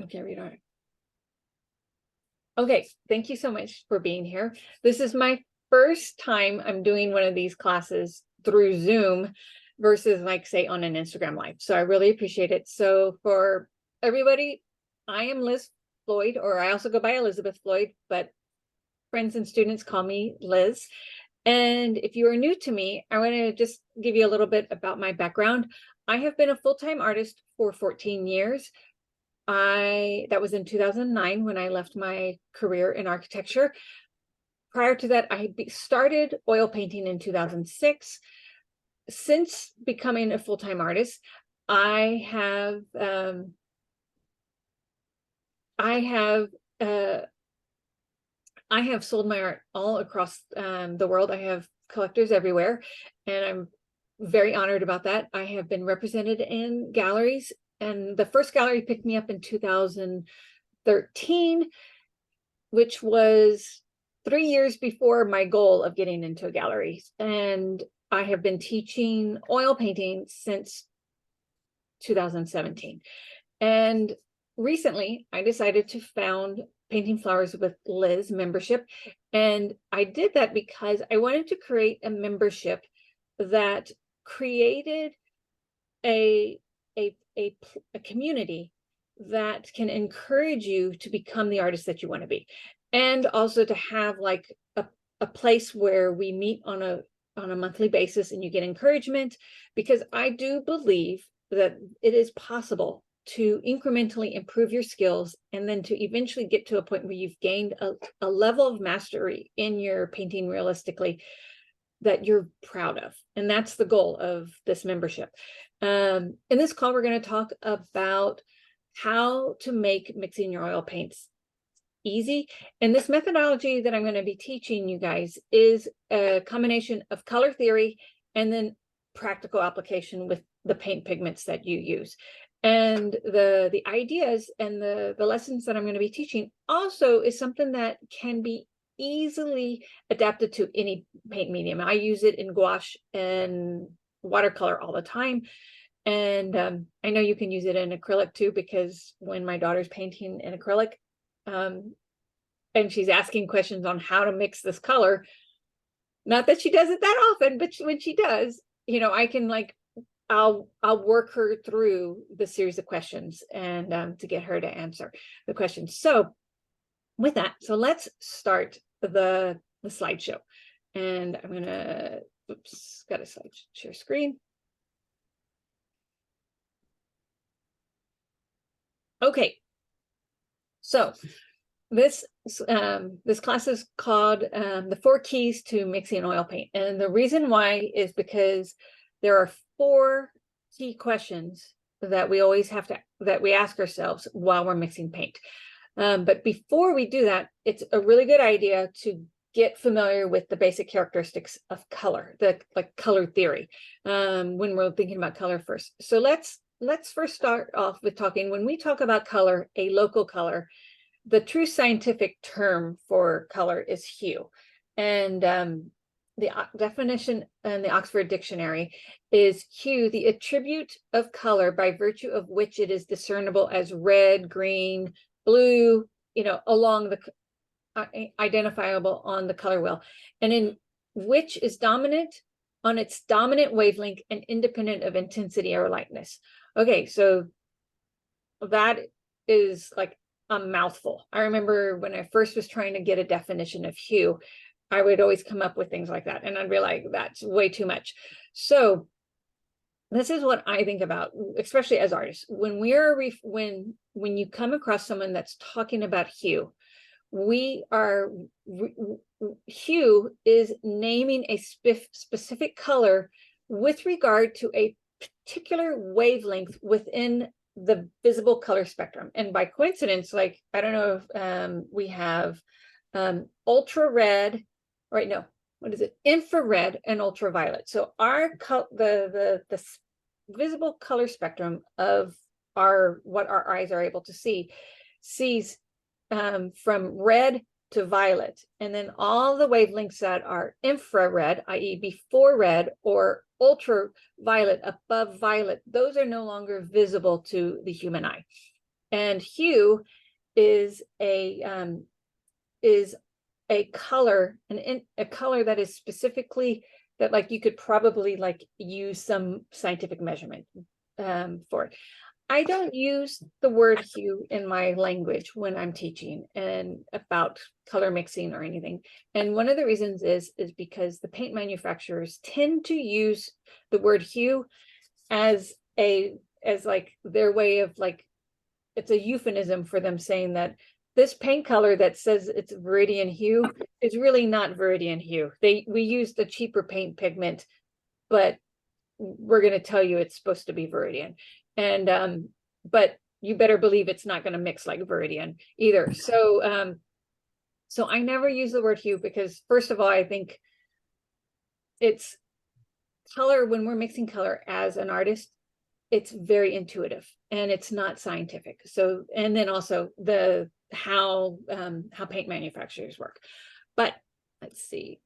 Okay, read. Okay, thank you so much for being here. This is my first time I'm doing one of these classes through Zoom versus like say on an Instagram Live. So I really appreciate it. So for everybody, I am Liz Floyd, or I also go by Elizabeth Floyd, but friends and students call me Liz. And if you are new to me, I want to just give you a little bit about my background. I have been a full-time artist for 14 years. That was in 2009 when I left my career in architecture. Prior to that, I started oil painting in 2006. Since becoming a full-time artist, I have sold my art all across the world. I have collectors everywhere, and I'm very honored about that. I have been represented in galleries, and the first gallery picked me up in 2013, which was 3 years before my goal of getting into a gallery. And I have been teaching oil painting since 2017. And recently, I decided to found Painting Flowers with Liz membership. And I did that because I wanted to create a membership that created a community that can encourage you to become the artist that you want to be, and also to have like a place where we meet on a monthly basis and you get encouragement, because I do believe that it is possible to incrementally improve your skills and then to eventually get to a point where you've gained a level of mastery in your painting realistically that you're proud of. And that's the goal of this membership. In this call, we're going to talk about how to make mixing your oil paints easy. And this methodology that I'm going to be teaching you guys is a combination of color theory and then practical application with the paint pigments that you use. And the ideas and the lessons that I'm going to be teaching also is something that can be easily adapted to any paint medium. I use it in gouache and watercolor all the time. And I know you can use it in acrylic too, because when my daughter's painting in acrylic, and she's asking questions on how to mix this color, not that she does it that often, but when she does, I can like, I'll work her through the series of questions and to get her to answer the questions. So with that, so let's start the slideshow. And I'm gonna, oops, got a slide share screen. Okay, so this class is called the 4 keys to mixing oil paint. And the reason why is because there are 4 key questions that we always have to, that we ask ourselves while we're mixing paint. But before we do that, it's a really good idea to get familiar with the basic characteristics of color, like color theory, when we're thinking about color first. So let's first start off with talking, when we talk about color, a local color, the true scientific term for color is hue. And the definition in the Oxford Dictionary is hue, the attribute of color by virtue of which it is discernible as red, green, blue, along the identifiable on the color wheel, and in which is dominant on its dominant wavelength and independent of intensity or lightness. Okay, so that is like a mouthful. I remember when I first was trying to get a definition of hue, I would always come up with things like that, and I'd be like, that's way too much. So this is what I think about, especially as artists. When when you come across someone that's talking about hue, hue is naming a specific color with regard to a particular wavelength within the visible color spectrum. And by coincidence, like, I don't know if we have ultra red, right? No, what is it? Infrared and ultraviolet. So the visible color spectrum of what our eyes are able to sees from red to violet, and then all the wavelengths that are infrared, i.e. before red, or ultraviolet above violet, those are no longer visible to the human eye. And hue is a color, a color that is specifically, that like you could probably like use some scientific measurement for it. I don't use the word hue in my language when I'm teaching and about color mixing or anything. And one of the reasons is because the paint manufacturers tend to use the word hue as like their way of like, it's a euphemism for them saying that this paint color that says it's Viridian hue is really not Viridian hue. We used a cheaper paint pigment, but we're going to tell you it's supposed to be Viridian. And but you better believe it's not going to mix like Viridian either. So so I never use the word hue because, first of all, I think it's color, when we're mixing color as an artist, it's very intuitive and it's not scientific. So, and then also the how paint manufacturers work. But let's see,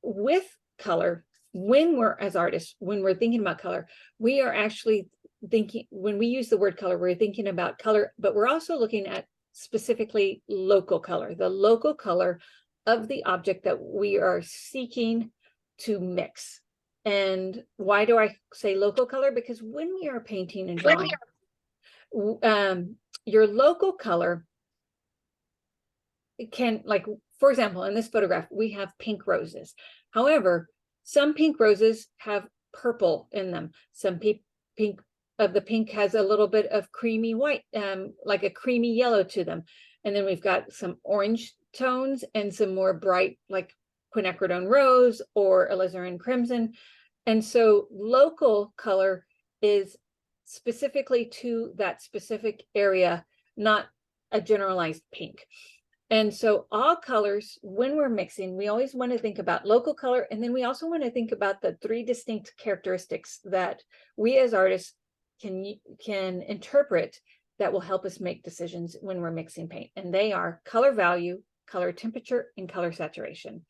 with color, when we're, as artists, when we're thinking about color, we are actually thinking, when we use the word color, we're thinking about color, but we're also looking at specifically local color, the local color of the object that we are seeking to mix. And why do I say local color? Because when we are painting and drawing, your local color can, like, for example, in this photograph, we have pink roses. However, some pink roses have purple in them. Some pink of the pink has a little bit of creamy white, like a creamy yellow to them. And then we've got some orange tones and some more bright, like quinacridone rose or alizarin crimson. And so local color is specifically to that specific area, not a generalized pink. And so all colors, when we're mixing, we always want to think about local color. And then we also want to think about the three distinct characteristics that we as artists can interpret that will help us make decisions when we're mixing paint. And they are color value, color temperature, and color saturation.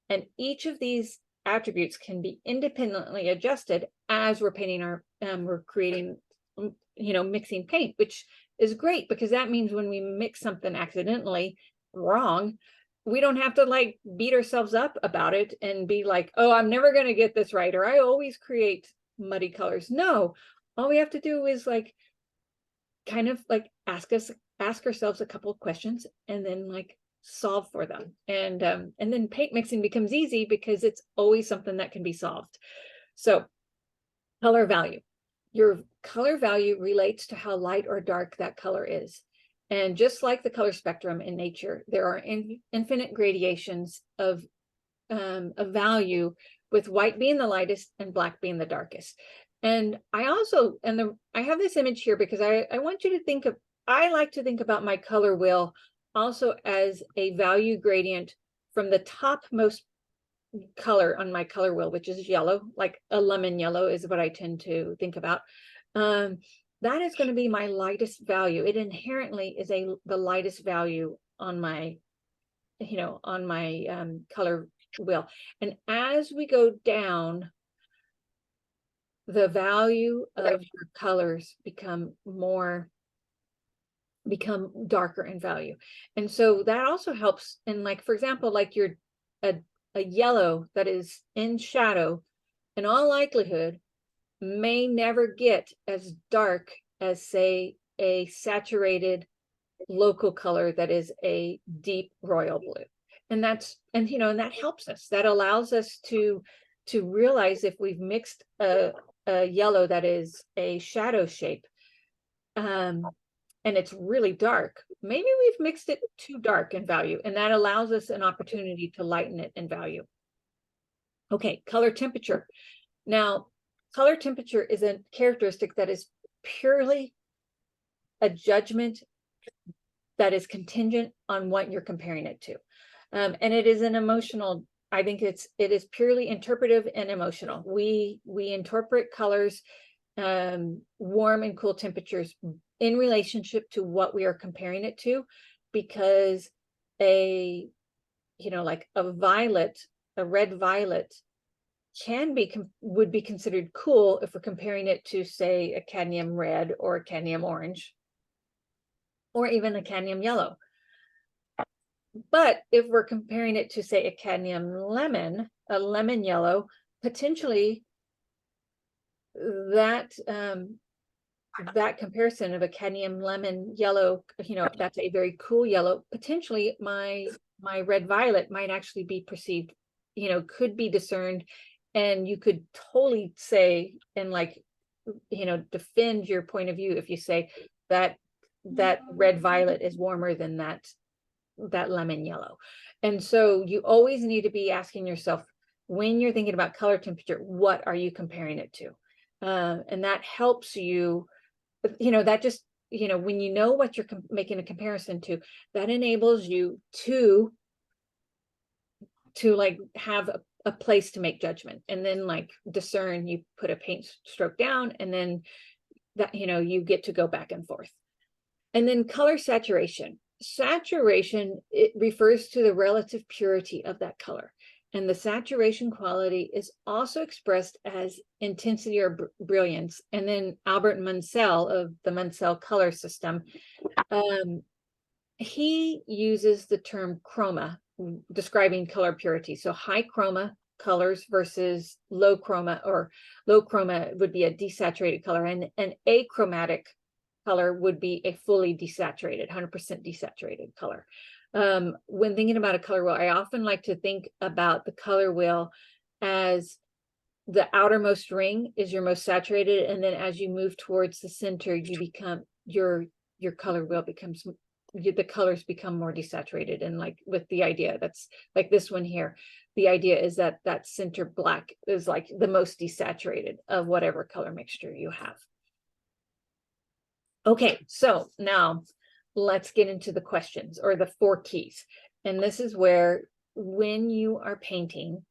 And each of these attributes can be independently adjusted as we're painting we're creating, mixing paint, which is great because that means when we mix something accidentally wrong, we don't have to like beat ourselves up about it and be like, oh, I'm never going to get this right, or I always create muddy colors. No, all we have to do is like kind of like ask ourselves a couple of questions and then like solve for them. And then paint mixing becomes easy because it's always something that can be solved. So color value, your color value relates to how light or dark that color is. And just like the color spectrum in nature, there are infinite gradations of value, with white being the lightest and black being the darkest. And I also, I have this image here because I want you to think of, I like to think about my color wheel also as a value gradient from the topmost color on my color wheel, which is yellow, like a lemon yellow is what I tend to think about. That is going to be my lightest value. It inherently is the lightest value on my, on my color wheel. And as we go down, the value of your colors become darker in value. And so that also helps in, like, for example, like a yellow that is in shadow, in all likelihood, may never get as dark as, say, a saturated local color that is a deep royal blue. And that helps us. That allows us to realize if we've mixed a yellow that is a shadow shape, and it's really dark, maybe we've mixed it too dark in value, and that allows us an opportunity to lighten it in value. Okay, color temperature. Now, color temperature is a characteristic that is purely a judgment that is contingent on what you're comparing it to. And it is an emotional, I think it is purely interpretive and emotional. We interpret colors, warm and cool temperatures, in relationship to what we are comparing it to, because like a red violet would be considered cool if we're comparing it to, say, a cadmium red or a cadmium orange. or even a cadmium yellow. But if we're comparing it to, say, a cadmium lemon, a lemon yellow, potentially that that comparison of a cadmium lemon yellow, that's a very cool yellow. Potentially my red violet might actually be perceived, could be discerned, and you could totally say and defend your point of view if you say that red violet is warmer than that lemon yellow. And so you always need to be asking yourself, when you're thinking about color temperature, what are you comparing it to? And that helps you, that just, when you know what you're making a comparison to, that enables you to like have a place to make judgment, and then like discern. You put a paint stroke down, and then that, you get to go back and forth. And then color saturation. Saturation, it refers to the relative purity of that color. And the saturation quality is also expressed as intensity or brilliance. And then Albert Munsell of the Munsell color system, he uses the term chroma, describing color purity. So high chroma colors versus low chroma, or low chroma would be a desaturated color, and an achromatic color would be a fully desaturated, 100% desaturated color. When thinking about a color wheel, I often like to think about the color wheel as the outermost ring is your most saturated, and then as you move towards the center, you become your color wheel becomes, the colors become more desaturated. And like with the idea, that's like this one here, the idea is that that center black is like the most desaturated of whatever color mixture you have. Okay, so now let's get into the questions, or the 4 keys. And this is where, when you are painting,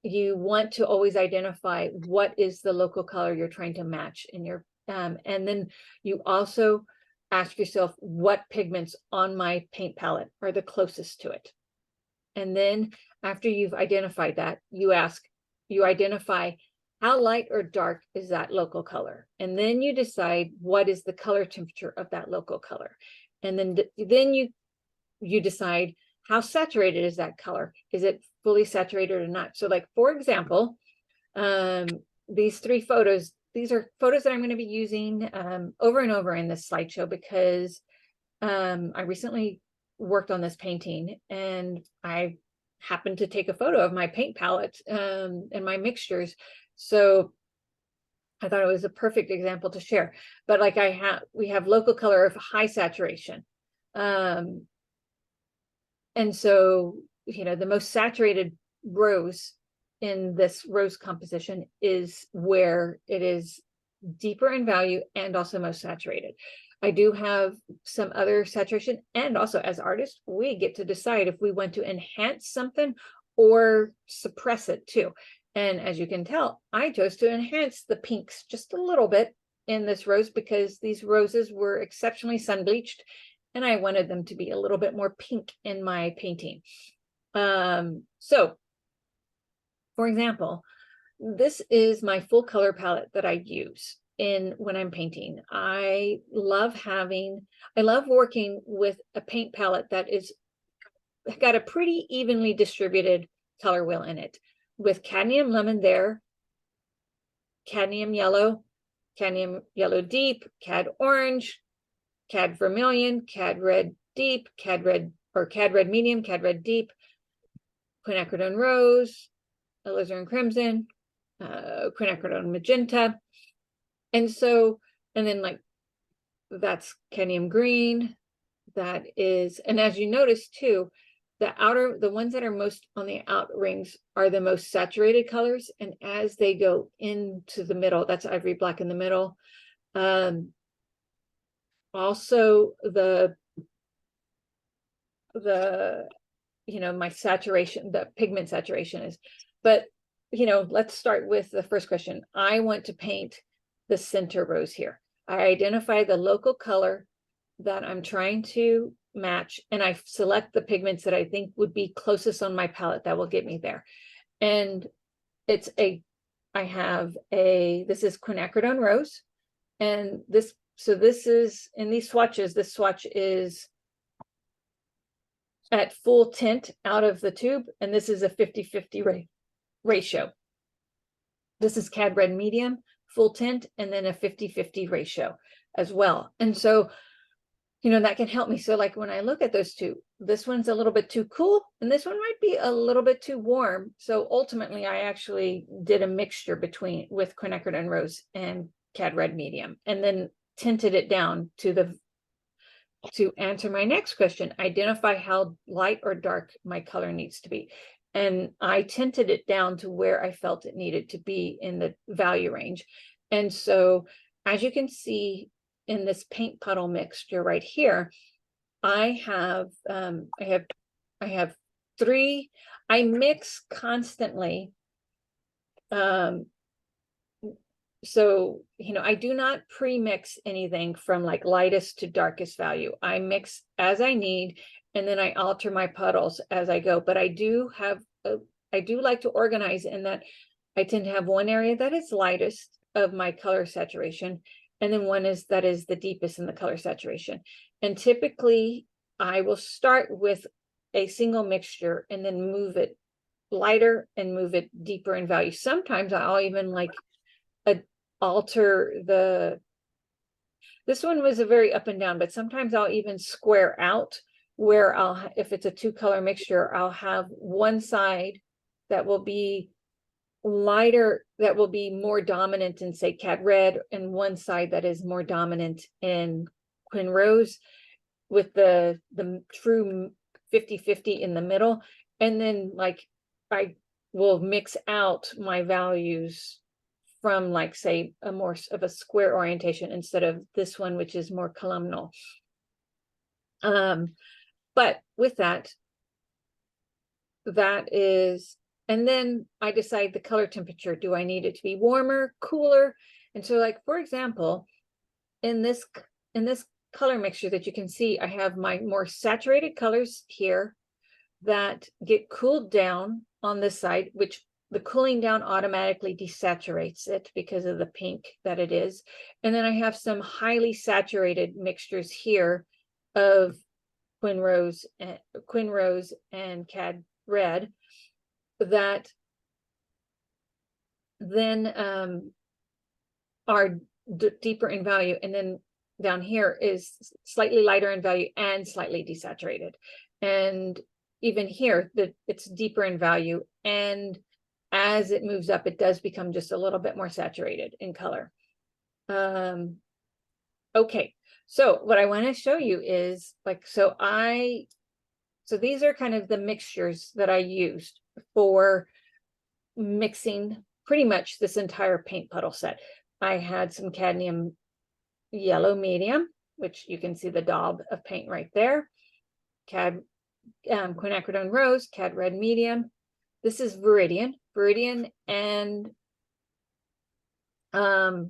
you want to always identify what is the local color you're trying to match in your, and then you also ask yourself, what pigments on my paint palette are the closest to it? And then after you've identified that, you identify how light or dark is that local color, and then you decide what is the color temperature of that local color, and then you decide how saturated is that color. Is it fully saturated or not? So like, for example, these 3 photos, these are photos that I'm going to be using over and over in this slideshow, because I recently worked on this painting, and I happened to take a photo of my paint palette and my mixtures. So I thought it was a perfect example to share. But like we have local color of high saturation. And so, the most saturated rose in this rose composition is where it is deeper in value and also most saturated. I do have some other saturation, and also as artists, we get to decide if we want to enhance something or suppress it too. And as you can tell, I chose to enhance the pinks just a little bit in this rose, because these roses were exceptionally sun bleached, and I wanted them to be a little bit more pink in my painting. So, for example, this is my full color palette that I use when I'm painting. I love working with a paint palette that is got a pretty evenly distributed color wheel in it, with cadmium lemon there, cadmium yellow deep, cad orange, cad vermilion, cad red deep, cad red medium, cad red deep, quinacridone rose, alizarin crimson, quinacridone magenta. And so, and then like, that's cadmium green, that is, and as you notice too, the ones that are most on the out rings are the most saturated colors. And as they go into the middle, that's ivory black in the middle. Also my saturation, the pigment saturation is, but let's start with the first question. I want to paint the center rose here. I identify the local color that I'm trying to match, and I select the pigments that I think would be closest on my palette that will get me there. And this is quinacridone rose, and this so this is in these swatches, this swatch is at full tint out of the tube, and this is a 50-50 ratio. This is Cad Red Medium, full tint, and then a 50-50 ratio as well. And so, you know, that can help me. So like when I look at those two, this one's a little bit too cool, and this one might be a little bit too warm. So ultimately, I actually did a mixture with quinacridone rose and Cad Red Medium, and then tinted it down to answer my next question, identify how light or dark my color needs to be. And I tinted it down to where I felt it needed to be in the value range. And so, as you can see in this paint puddle mixture right here, I have three. I mix constantly. So, you know, I do not pre-mix anything from like lightest to darkest value. I mix as I need, and then I alter my puddles as I go. But I do like to organize in that I tend to have one area that is lightest of my color saturation, and then one that is the deepest in the color saturation. And typically I will start with a single mixture and then move it lighter and move it deeper in value. Sometimes I'll even like alter this one was a very up and down, but sometimes I'll even square out where if it's a 2-color mixture, I'll have one side that will be lighter, that will be more dominant in, say, Cad Red, and one side that is more dominant in Quin Rose, with the true 50-50 in the middle. And then like I will mix out my values from like, say, a more of a square orientation instead of this one, which is more columnar. But with that is, and then I decide the color temperature. Do I need it to be warmer, cooler? And so like, for example, in this color mixture that you can see, I have my more saturated colors here that get cooled down on this side, which the cooling down automatically desaturates it because of the pink that it is. And then I have some highly saturated mixtures here of Quin Rose and Cad Red that then are deeper in value. And then down here is slightly lighter in value and slightly desaturated. And even here, it's deeper in value, and as it moves up, it does become just a little bit more saturated in color. Okay, so what I want to show you is like, so these are kind of the mixtures that I used for mixing pretty much this entire paint puddle set. I had some cadmium yellow medium, which you can see the daub of paint right there. Quinacridone rose, Cad Red medium. This is Viridian, and oh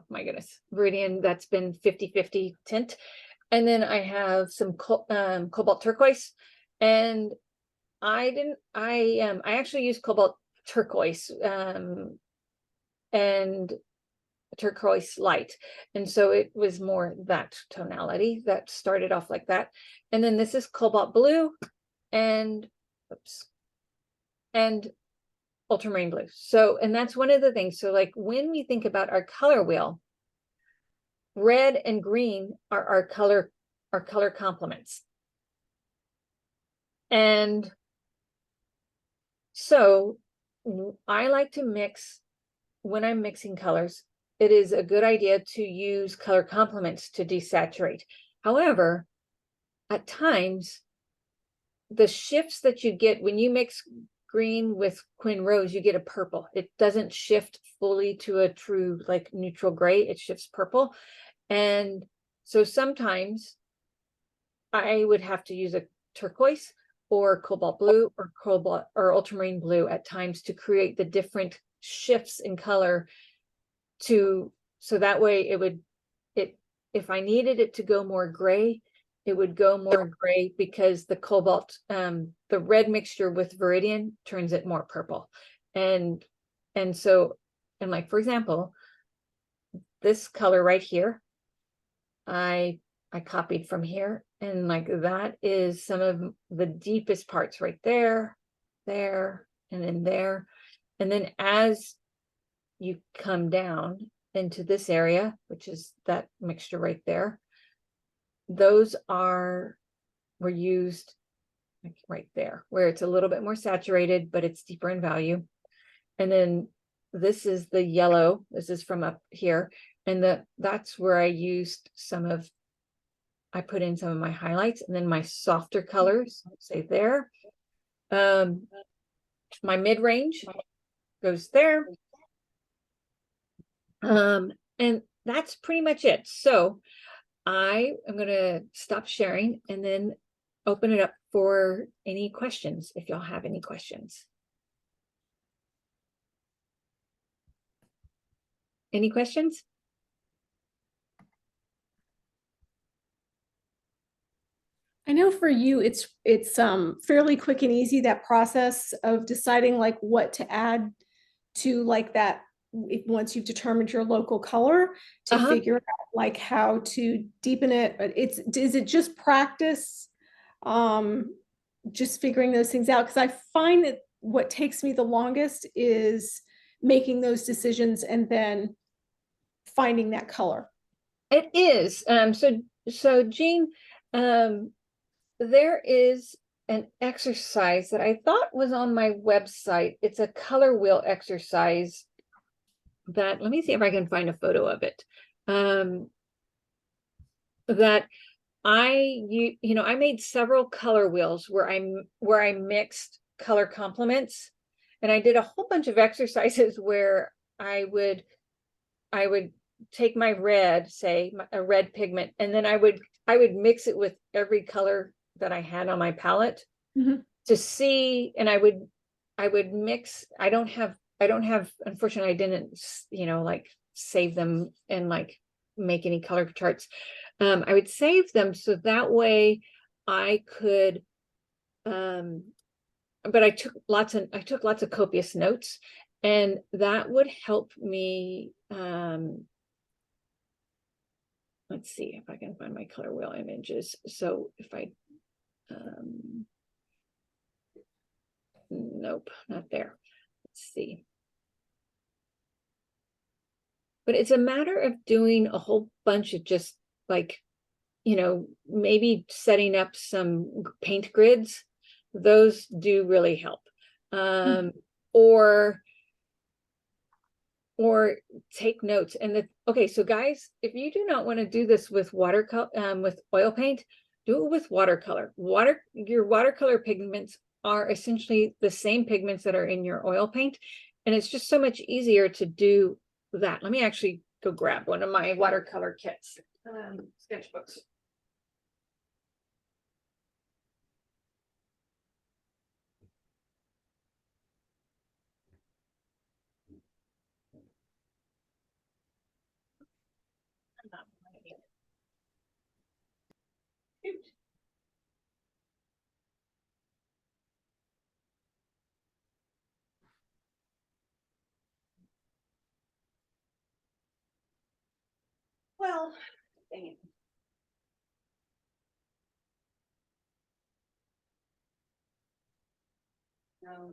my goodness, Viridian that's been 50-50 tint. And then I have some cobalt turquoise, and I actually used cobalt turquoise and turquoise light, and so it was more that tonality that started off like that. And then this is cobalt blue and ultramarine blue. So, and that's one of the things. So like when we think about our color wheel, red and green are our color complements. And so I like to mix, when I'm mixing colors, it is a good idea to use color complements to desaturate. However, at times, the shifts that you get when you mix green with Quin Rose, you get a purple. It doesn't shift fully to a true like neutral gray. It shifts purple. And so sometimes I would have to use a turquoise or cobalt blue or ultramarine blue at times to create the different shifts in color so that way if I needed it to go more gray, it would go more gray because the cobalt, the red mixture with Viridian turns it more purple. And so, and like, for example, this color right here, I copied from here, and like that is some of the deepest parts right there, there, and then there. And then as you come down into this area, which is that mixture right there, those were used like right there, where it's a little bit more saturated, but it's deeper in value. And then this is the yellow, this is from up here, and that's where I used I put in some of my highlights, and then my softer colors, say there. My mid-range goes there. And that's pretty much it. So I am going to stop sharing and then open it up for any questions, if y'all have any questions. Any questions? I know for you, it's fairly quick and easy, that process of deciding like what to add to like that, once you've determined your local color, to figure out like how to deepen it. But is it just practice, just figuring those things out? Because I find that what takes me the longest is making those decisions and then finding that color. It is. So Jean, there is an exercise that I thought was on my website. It's a color wheel exercise that, let me see if I can find a photo of it. That I made several color wheels where I mixed color complements, and I did a whole bunch of exercises where I would take my red, say a red pigment, and then I would mix it with every color that I had on my palette to see, and I would mix. I don't have, unfortunately, I didn't, like save them and like make any color charts. I would save them so that way I could, but I took lots of copious notes, and that would help me. Let's see if I can find my color wheel images. So if I, nope, not there. Let's see. But it's a matter of doing a whole bunch of just like, maybe setting up some paint grids. Those do really help. Or take notes. And okay, so guys, if you do not want to do this with with oil paint, do it with watercolor. Your watercolor pigments are essentially the same pigments that are in your oil paint, and it's just so much easier to do that. Let me actually go grab one of my watercolor kits, sketchbooks. Well, dang it. Oh.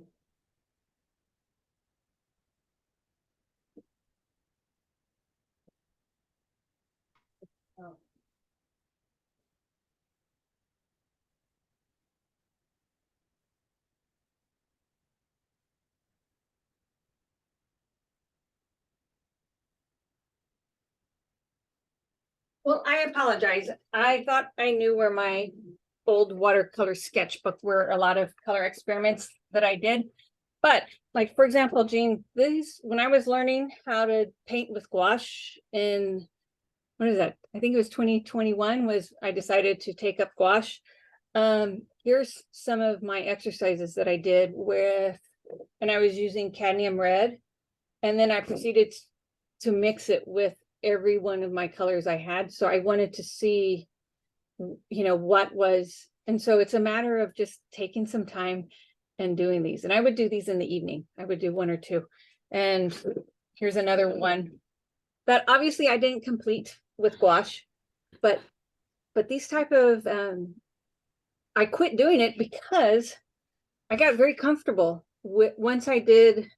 Well, I apologize. I thought I knew where my old watercolor sketchbook were, a lot of color experiments that I did. But like, for example, Jean, when I was learning how to paint with gouache in, what is that? I think it was 2021 I decided to take up gouache. Here's some of my exercises that I did and I was using cadmium red, and then I proceeded to mix it with every one of my colors I had. So I wanted to see, what was, and so it's a matter of just taking some time and doing these. And I would do these in the evening. I would do one or two. And here's another one that obviously I didn't complete with gouache, but these type of I quit doing it because I got very comfortable with once I did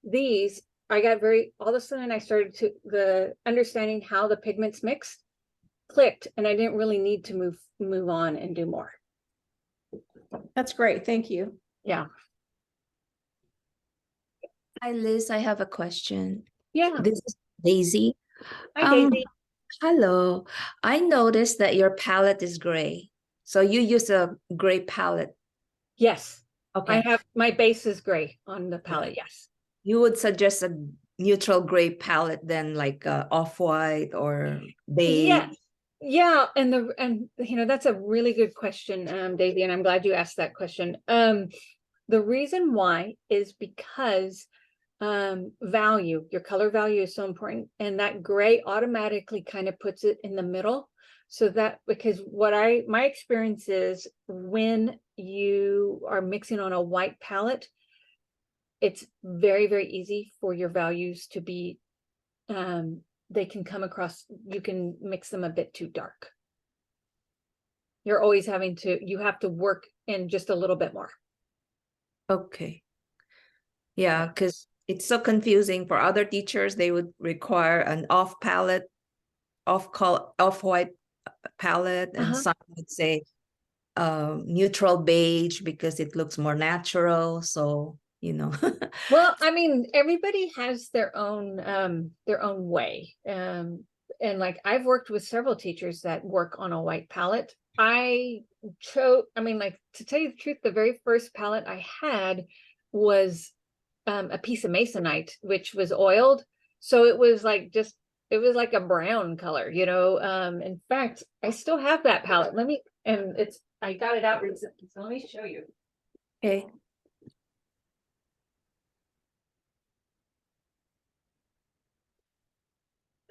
these. I got very all of a sudden I started to the understanding how the pigments mix clicked, and I didn't really need to move on and do more. That's great. Thank you. Yeah. Hi, Liz. I have a question. Yeah. This is Daisy. Hi, Daisy. Hello. I noticed that your palette is gray. So you use a gray palette. Yes. Okay. I have my base is gray on the palette. Yes. You would suggest a neutral gray palette than like off-white or beige? Yeah. Yeah. And you know, that's a really good question, Daisy, and I'm glad you asked that question. The reason why is because value, your color value is so important, and that gray automatically kind of puts it in the middle. So that because my experience is when you are mixing on a white palette, it's very, very easy for your values to be they can come across, you can mix them a bit too dark. You're always you have to work in just a little bit more. Okay. Yeah, because it's so confusing for other teachers. They would require an off-white palette, and some would say neutral beige because it looks more natural. So, you know. Well, I mean, everybody has their own way. And like I've worked with several teachers that work on a white palette. I mean, like, to tell you the truth, the very first palette I had was a piece of masonite, which was oiled. So it was like a brown color, you know. In fact, I still have that palette. I got it out recently, so let me show you. Okay.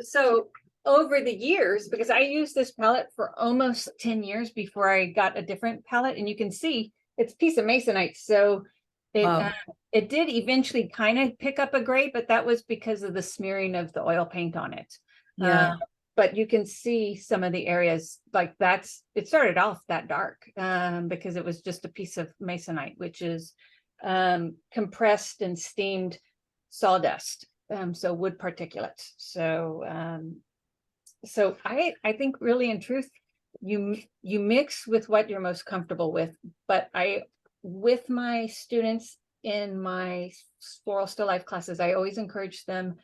So over the years, because I used this palette for almost 10 years before I got a different palette, and you can see it's a piece of masonite. So it did eventually kind of pick up a gray, but that was because of the smearing of the oil paint on it. Yeah. But you can see some of the areas like it started off that dark because it was just a piece of masonite, which is compressed and steamed sawdust. So wood particulates. So I think really in truth, you mix with what you're most comfortable with. But with my students in my floral still life classes, I always encourage them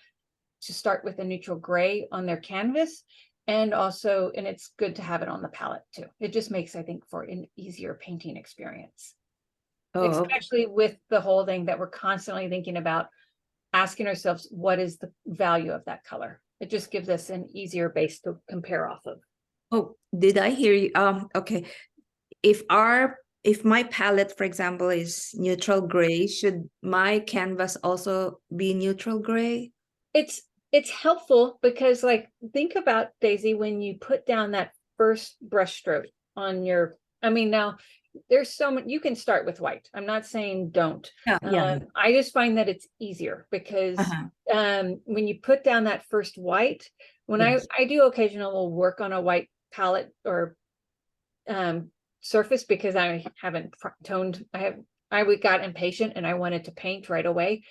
to start with a neutral gray on their canvas, and it's good to have it on the palette too. It just makes, I think, for an easier painting experience. Especially with the whole thing that we're constantly thinking about, asking ourselves, what is the value of that color? It just gives us an easier base to compare off of. Oh, did I hear you? Okay. If my palette, for example, is neutral gray, should my canvas also be neutral gray? It's helpful because, like, think about, Daisy, when you put down that first brush stroke on now there's so much, you can start with white. I'm not saying don't. Yeah. I just find that it's easier because when you put down that first white, when Yes. I do occasional work on a white palette or surface, because I haven't toned, I got impatient and I wanted to paint right away.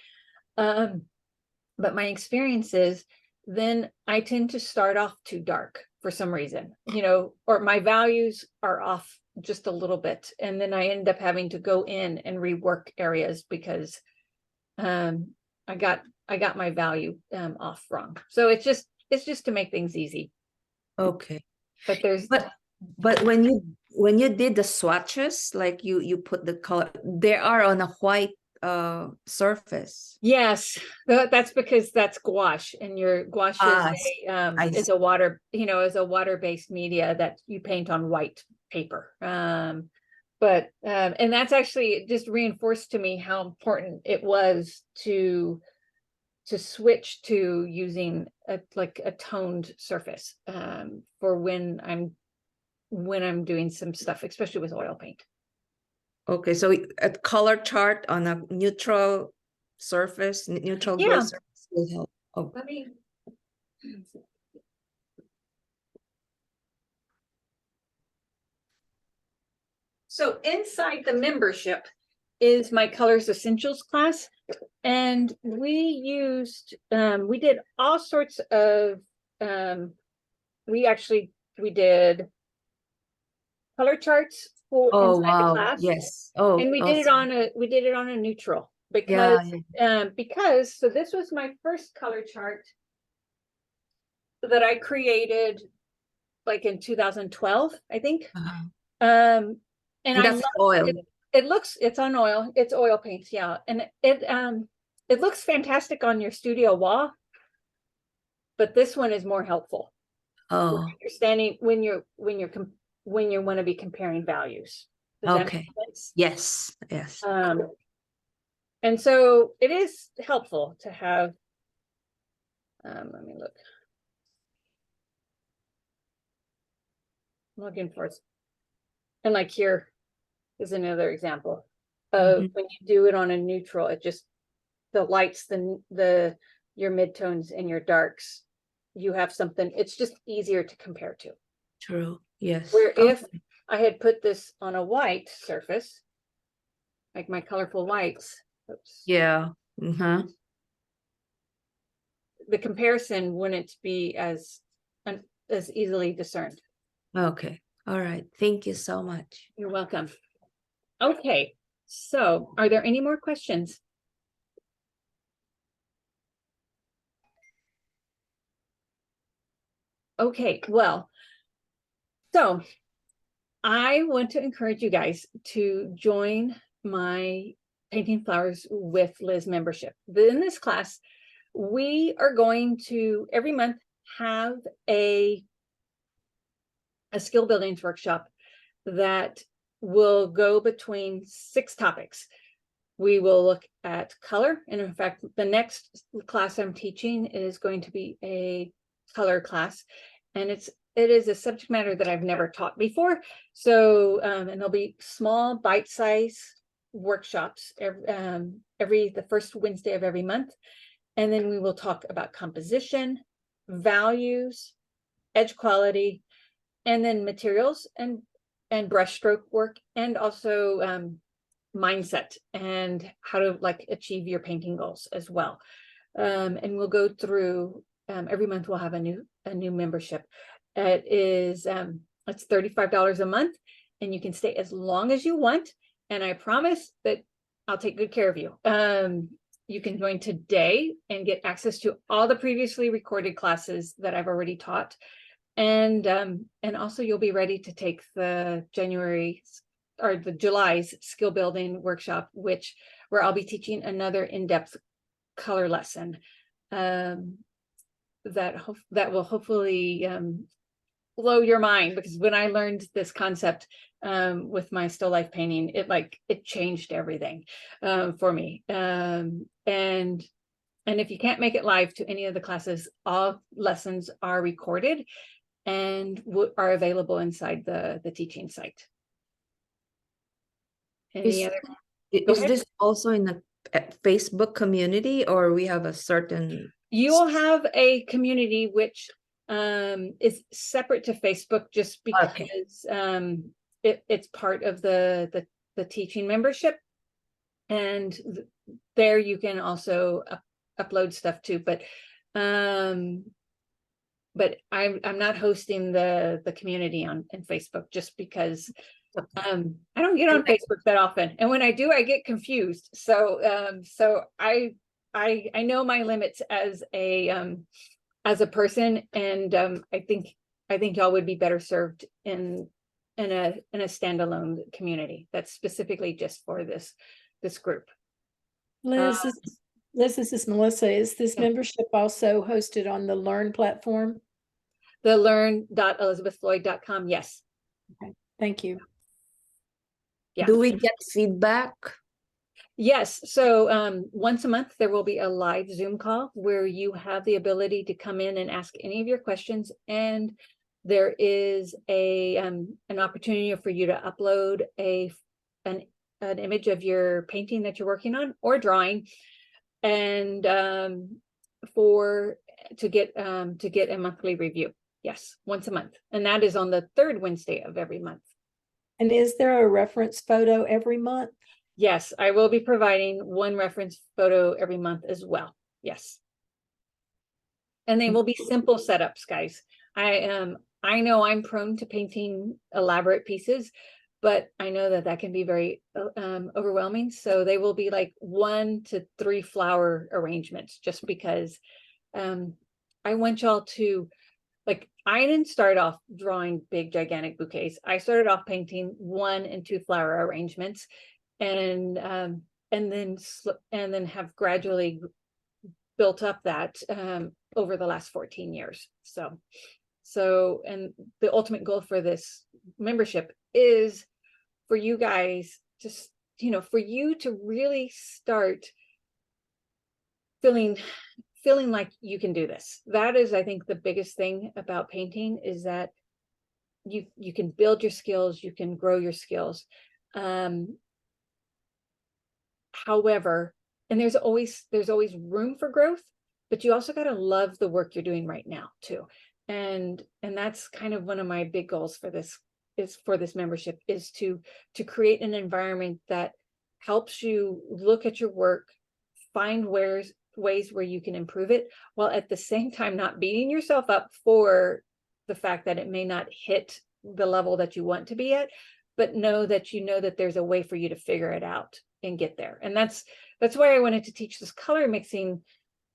But my experience is then I tend to start off too dark for some reason, you know, or my values are off just a little bit. And then I end up having to go in and rework areas because I got my value off wrong. So it's just to make things easy. Okay. But when you did the swatches, like you put the color, they are on a white surface. yes, that's because that's gouache, and your gouache is a water, you know, is a water-based media that you paint on white paper. And that's actually just reinforced to me how important it was to switch to using a toned surface for when I'm doing some stuff, especially with oil paint. Okay, so a color chart on a neutral surface, neutral gray surface will help. Oh. So inside the membership is my Colors Essentials class. And we did all sorts of, we did color charts for Oh, inside the wow. class. Yes. Oh, And we did it on a neutral because, so this was my first color chart that I created like in 2012, I think. Uh-huh. And I That's oil. it's on oil, it's oil paints, yeah. And it looks fantastic on your studio wall, but this one is more helpful for Oh, understanding when you want to be comparing values. Does that okay. make sense? Yes, yes. And so it is helpful to have, let me look. I'm looking for it. And like here is another example of when you do it on a neutral, it just, the lights, your midtones and your darks, you have something, it's just easier to compare to. True. Yes. Where if I had put this on a white surface, like my colorful whites, oops, Yeah. the comparison wouldn't be as easily discerned. Okay. All right. Thank you so much. You're welcome. Okay, so are there any more questions? Okay, well, so I want to encourage you guys to join my Painting Flowers with Liz membership. In this class, we are going to every month have a skill buildings workshop that will go between 6 topics. We will look at color, and in fact, the next class I'm teaching is going to be a color class, and it is a subject matter that I've never taught before. So, and there'll be small bite-sized workshops every the first Wednesday of every month, and then we will talk about composition, values, edge quality, and then materials and brushstroke work, and also mindset and how to like achieve your painting goals as well. And we'll go through every month. We'll have a new membership. It is it's $35 a month, and you can stay as long as you want. And I promise that I'll take good care of you. You can join today and get access to all the previously recorded classes that I've already taught. And also you'll be ready to take the July's skill building workshop, where I'll be teaching another in-depth color lesson that will hopefully blow your mind, because when I learned this concept with my still life painting, it changed everything for me. And if you can't make it live to any of the classes, all lessons are recorded and are available inside the teaching site. Is this also in the Facebook community, or we have a certain? You will have a community which is separate to Facebook, just because it's part of the teaching membership, and there you can also upload stuff too. But I'm not hosting the community on Facebook, just because I don't get on Facebook that often, and when I do, I get confused. So I know my limits as a person, and I think y'all would be better served in a standalone community that's specifically just for this group. Liz, this is Melissa. Is this membership also hosted on the Learn platform? The learn.elizabethfloyd.com. Yes. Okay. Thank you. Yeah. Do we get feedback? Yes. So once a month, there will be a live Zoom call where you have the ability to come in and ask any of your questions. And there is an opportunity for you to upload an image of your painting that you're working on or drawing. And to get a monthly review. Yes, once a month. And that is on the third Wednesday of every month. And is there a reference photo every month? Yes, I will be providing one reference photo every month as well. Yes. And they will be simple setups, guys. I know I'm prone to painting elaborate pieces, but I know that that can be very overwhelming. So they will be like 1 to 3 flower arrangements, just because I want y'all to, like, I didn't start off drawing big, gigantic bouquets. I started off painting 1 and 2 flower arrangements, and then have gradually built up that over the last 14 years. So, and the ultimate goal for this membership is for you guys to, for you to really start feeling like you can do this. That is, I think, the biggest thing about painting, is that you can build your skills, you can grow your skills. However, and there's always room for growth, but you also got to love the work you're doing right now too. And that's kind of one of my big goals for this membership, is to create an environment that helps you look at your work, find ways where you can improve it, while at the same time not beating yourself up for the fact that it may not hit the level that you want to be at, but know that there's a way for you to figure it out and get there. And that's why I wanted to teach this color mixing,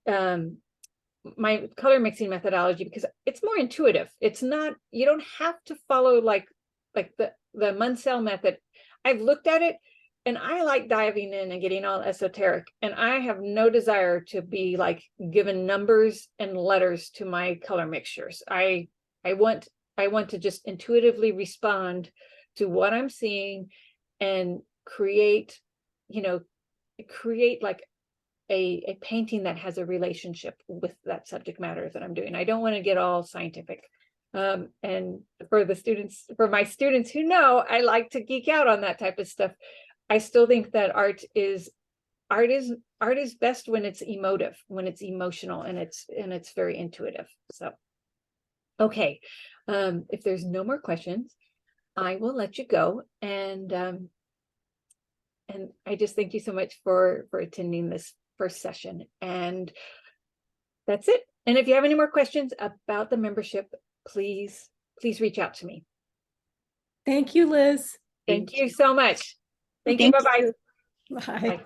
my color mixing methodology, because it's more intuitive. It's not, you don't have to follow like the Munsell method. I've looked at it, and I like diving in and getting all esoteric, and I have no desire to be like given numbers and letters to my color mixtures. I want to just intuitively respond to what I'm seeing and create like a painting that has a relationship with that subject matter that I'm doing. I don't want to get all scientific. And for my students who know, I like to geek out on that type of stuff. I still think that art is best when it's emotive, when it's emotional, and it's very intuitive. So, okay. If there's no more questions, I will let you go. And I just thank you so much for attending this first session. And that's it. And if you have any more questions about the membership, please reach out to me. Thank you, Liz. Thank you so much. Thank you. Bye-bye. Bye.